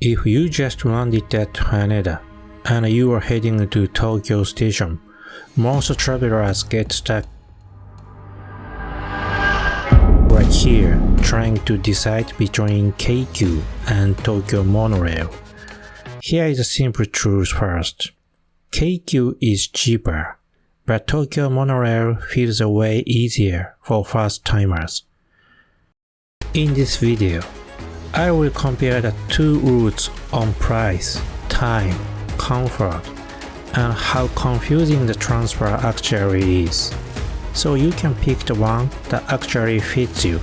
If you just landed at Haneda and you are heading to Tokyo Station, most travelers get stuck right here trying to decide between Keikyu and Tokyo Monorail. Here is a simple truth first. Keikyu is cheaper, but Tokyo Monorail feels way easier for first-timers. In this video, I will compare the two routes on price, time, comfort, and how confusing the transfer actually is, so you can pick the one that actually fits you.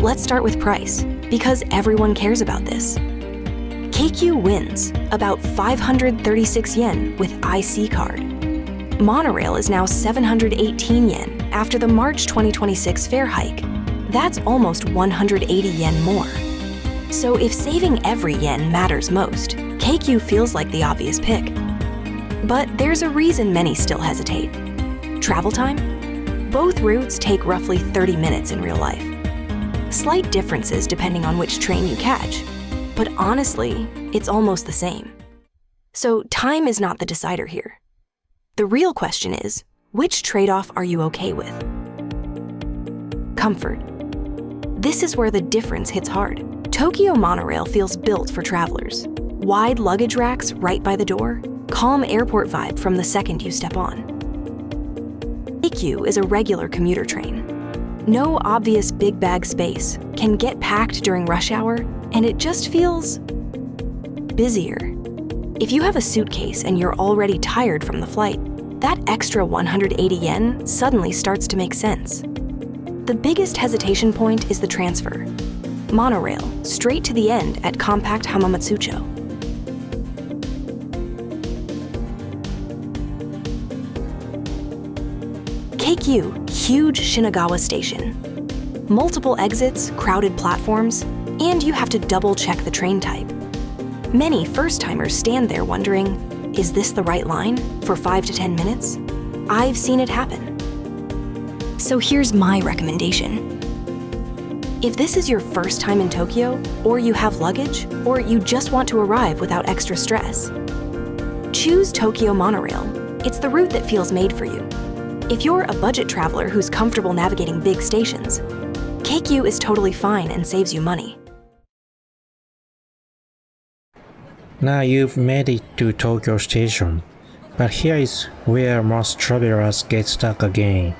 Let's start with price, because everyone cares about this. Keikyu wins, about 536 yen with IC card. Monorail is now 718 yen after the March 2026 fare hike. That's almost 180 yen more. So if saving every yen matters most, Keikyu feels like the obvious pick. But there's a reason many still hesitate. Travel time? Both routes take roughly 30 minutes in real life. Slight differences depending on which train you catch, but honestly, it's almost the same. So time is not the decider here. The real question is, which trade-off are you okay with? Comfort. This is where the difference hits hard. Tokyo Monorail feels built for travelers. Wide luggage racks right by the door, calm airport vibe from the second you step on. Keikyu is a regular commuter train. No obvious big bag space, can get packed during rush hour, and it just feels busier. If you have a suitcase and you're already tired from the flight, that extra 180 yen suddenly starts to make sense. The biggest hesitation point is the transfer. Monorail, straight to the end at compact Hamamatsucho. Keikyu, huge Shinagawa station. Multiple exits, crowded platforms, and you have to double-check the train type. Many first-timers stand there wondering, is this the right line for 5 to 10 minutes? I've seen it happen. So here's my recommendation. If this is your first time in Tokyo, or you have luggage, or you just want to arrive without extra stress, choose Tokyo Monorail. It's the route that feels made for you. If you're a budget traveler who's comfortable navigating big stations, Keikyu is totally fine and saves you money. Now you've made it to Tokyo Station, but here is where most travelers get stuck again.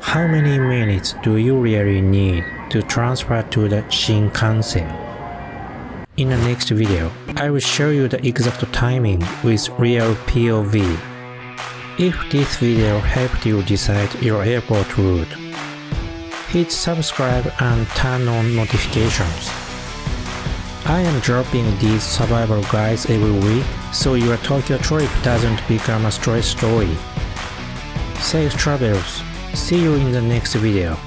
How many minutes do you really need to transfer to the Shinkansen? In the next video, I will show you the exact timing with real POV. If this video helped you decide your airport route, hit subscribe and turn on notifications. I am dropping these survival guides every week, so your Tokyo trip doesn't become a stress story. Safe travels. See you in the next video.